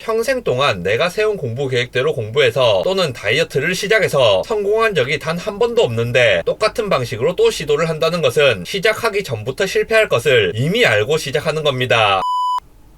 평생 동안 내가 세운 공부 계획대로 공부해서 또는 다이어트를 시작해서 성공한 적이 단 한 번도 없는데 똑같은 방식으로 또 시도를 한다는 것은 시작하기 전부터 실패할 것을 이미 알고 시작하는 겁니다.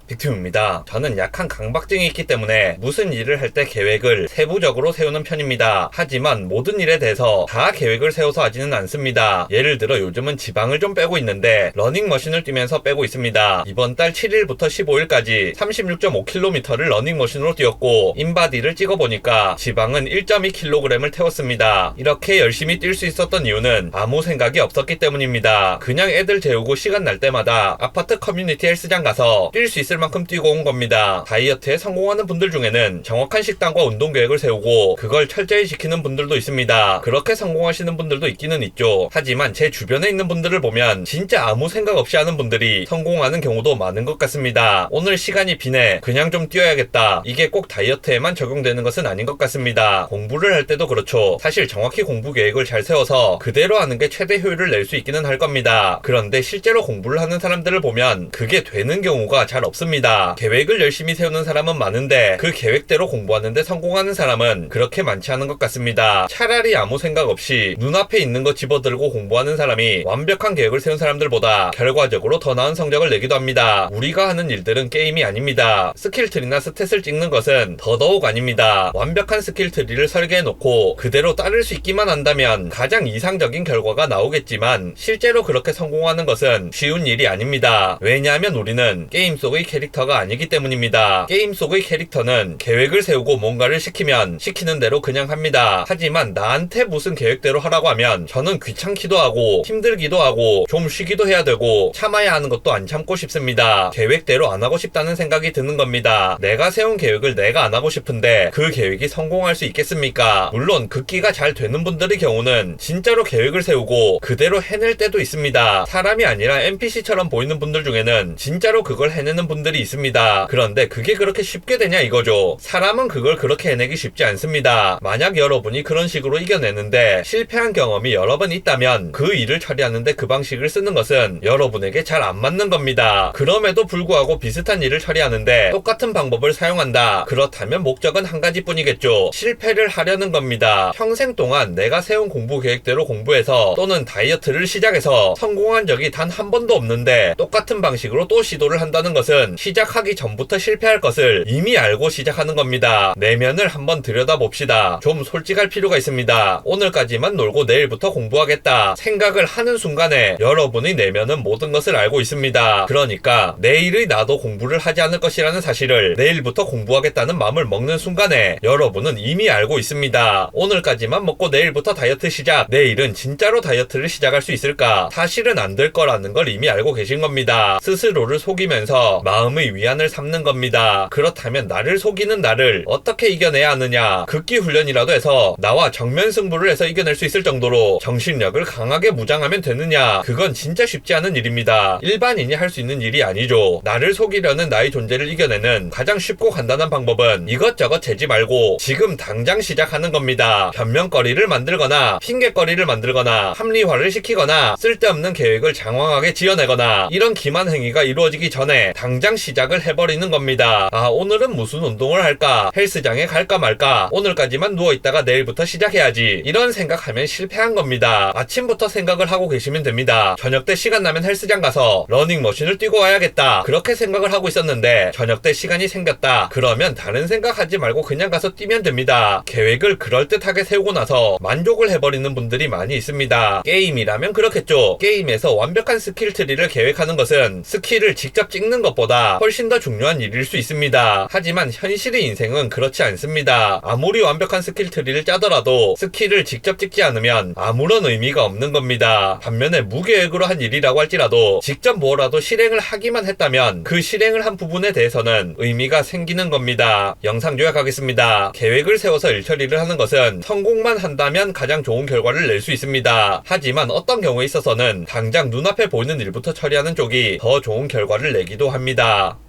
빅팀입니다. 저는 약한 강박증이 있기 때문에 무슨 일을 할 때 계획을 세부적으로 세우는 편입니다. 하지만 모든 일에 대해서 다 계획을 세워서 하지는 않습니다. 예를 들어 요즘은 지방을 좀 빼고 있는데 러닝머신을 뛰면서 빼고 있습니다. 이번 달 7일부터 15일까지 36.5km를 러닝머신으로 뛰었고 인바디를 찍어보니까 지방은 1.2kg을 태웠습니다. 이렇게 열심히 뛸 수 있었던 이유는 아무 생각이 없었기 때문입니다. 그냥 애들 재우고 시간 날 때마다 아파트 커뮤니티 헬스장 가서 뛸 수 있을 만큼 뛰고 온 겁니다. 다이어트에 성공하는 분들 중에는 정확한 식단과 운동 계획을 세우고 그걸 철저히 지키는 분들도 있습니다. 그렇게 성공하시는 분들도 있기는 있죠. 하지만 제 주변에 있는 분들을 보면 진짜 아무 생각 없이 하는 분들이 성공하는 경우도 많은 것 같습니다. 오늘 시간이 비네, 그냥 좀 뛰어야겠다. 이게 꼭 다이어트에만 적용되는 것은 아닌 것 같습니다. 공부를 할 때도 그렇죠. 사실 정확히 공부 계획을 잘 세워서 그대로 하는 게 최대 효율을 낼 수 있기는 할 겁니다. 그런데 실제로 공부를 하는 사람들을 보면 그게 되는 경우가 잘 없습니다. 계획을 열심히 세우는 사람은 많은데 그 계획대로 공부하는데 성공하는 사람은 그렇게 많지 않은 것 같습니다. 차라리 아무 생각 없이 눈앞에 있는 거 집어들고 공부하는 사람이 완벽한 계획을 세운 사람들보다 결과적으로 더 나은 성적을 내기도 합니다. 우리가 하는 일들은 게임이 아닙니다. 스킬트리나 스탯을 찍는 것은 더더욱 아닙니다. 완벽한 스킬트리를 설계해놓고 그대로 따를 수 있기만 한다면 가장 이상적인 결과가 나오겠지만 실제로 그렇게 성공하는 것은 쉬운 일이 아닙니다. 왜냐하면 우리는 게임 속의 캐릭터가 아니기 때문입니다. 게임 속의 캐릭터는 계획을 세우고 뭔가를 시키면 시키는 대로 그냥 합니다. 하지만 나한테 무슨 계획대로 하라고 하면 저는 귀찮기도 하고 힘들기도 하고 좀 쉬기도 해야 되고 참아야 하는 것도 안 참고 싶습니다. 계획대로 안 하고 싶다는 생각이 드는 겁니다. 내가 세운 계획을 내가 안 하고 싶은데 그 계획이 성공할 수 있겠습니까? 물론 극기가 잘 되는 분들의 경우는 진짜로 계획을 세우고 그대로 해낼 때도 있습니다. 사람이 아니라 NPC처럼 보이는 분들 중에는 진짜로 그걸 해내는 분들이 있습니다. 그런데 그게 그렇게 쉽게 되냐 이거죠. 사람은 그걸 그렇게 해내기 쉽지 않습니다. 만약 여러분이 그런 식으로 이겨내는데 실패한 경험이 여러 번 있다면 그 일을 처리하는데 그 방식을 쓰는 것은 여러분에게 잘 안 맞는 겁니다. 그럼에도 불구하고 비슷한 일을 처리하는데 똑같은 방법을 사용한다. 그렇다면 목적은 한 가지뿐이겠죠. 실패를 하려는 겁니다. 평생 동안 내가 세운 공부 계획대로 공부해서 또는 다이어트를 시작해서 성공한 적이 단 한 번도 없는데 똑같은 방식으로 또 시도를 한다는 것은 시작하기 전부터 실패할 것을 이미 알고 시작하는 겁니다. 내면을 한번 들여다봅시다. 좀 솔직할 필요가 있습니다. 오늘까지만 놀고 내일부터 공부하겠다 생각을 하는 순간에 여러분의 내면은 모든 것을 알고 있습니다. 그러니까 내일의 나도 공부를 하지 않을 것이라는 사실을 내일부터 공부하겠다는 마음을 먹는 순간에 여러분은 이미 알고 있습니다. 오늘까지만 먹고 내일부터 다이어트 시작. 내일은 진짜로 다이어트를 시작할 수 있을까? 사실은 안 될 거라는 걸 이미 알고 계신 겁니다. 스스로를 속이면서 마음의 위안을 삼는 겁니다. 그렇다면 나를 속이는 나를 어떻게 이겨내야 하느냐? 극기 훈련이라도 해서 나와 정면 승부를 해서 이겨낼 수 있을 정도로 정신력을 강하게 무장하면 되느냐? 그건 진짜 쉽지 않은 일입니다. 일반인이 할 수 있는 일이 아니죠. 나를 속이려는 나의 존재를 이겨내는 가장 쉽고 간단한 방법은 이것저것 재지 말고 지금 당장 시작하는 겁니다. 변명거리를 만들거나 핑계거리를 만들거나 합리화를 시키거나 쓸데없는 계획을 장황하게 지어내거나 이런 기만 행위가 이루어지기 전에 당장 시작을 해버리는 겁니다. 아, 오늘은 무슨 운동을 할까? 헬스장에 갈까 말까? 오늘까지만 누워있다가 내일부터 시작해야지. 이런 생각하면 실패한 겁니다. 아침부터 생각을 하고 계시면 됩니다. 저녁 때 시간 나면 헬스장 가서 러닝머신을 뛰고 와야겠다. 그렇게 생각을 하고 있었는데 저녁 때 시간이 생겼다. 그러면 다른 생각하지 말고 그냥 가서 뛰면 됩니다. 계획을 그럴듯하게 세우고 나서 만족을 해버리는 분들이 많이 있습니다. 게임이라면 그렇겠죠. 게임에서 완벽한 스킬 트리를 계획하는 것은 스킬을 직접 찍는 것보다 훨씬 더 중요한 일일 수 있습니다. 하지만 현실의 인생은 그렇지 않습니다. 아무리 완벽한 스킬 트리를 짜더라도 스킬을 직접 찍지 않으면 아무런 의미가 없는 겁니다. 반면에 무계획으로 한 일이라고 할지라도 직접 뭐라도 실행을 하기만 했다면 그 실행을 한 부분에 대해서는 의미가 생기는 겁니다. 영상 요약하겠습니다. 계획을 세워서 일 처리를 하는 것은 성공만 한다면 가장 좋은 결과를 낼 수 있습니다. 하지만 어떤 경우에 있어서는 당장 눈앞에 보이는 일부터 처리하는 쪽이 더 좋은 결과를 내기도 합니다.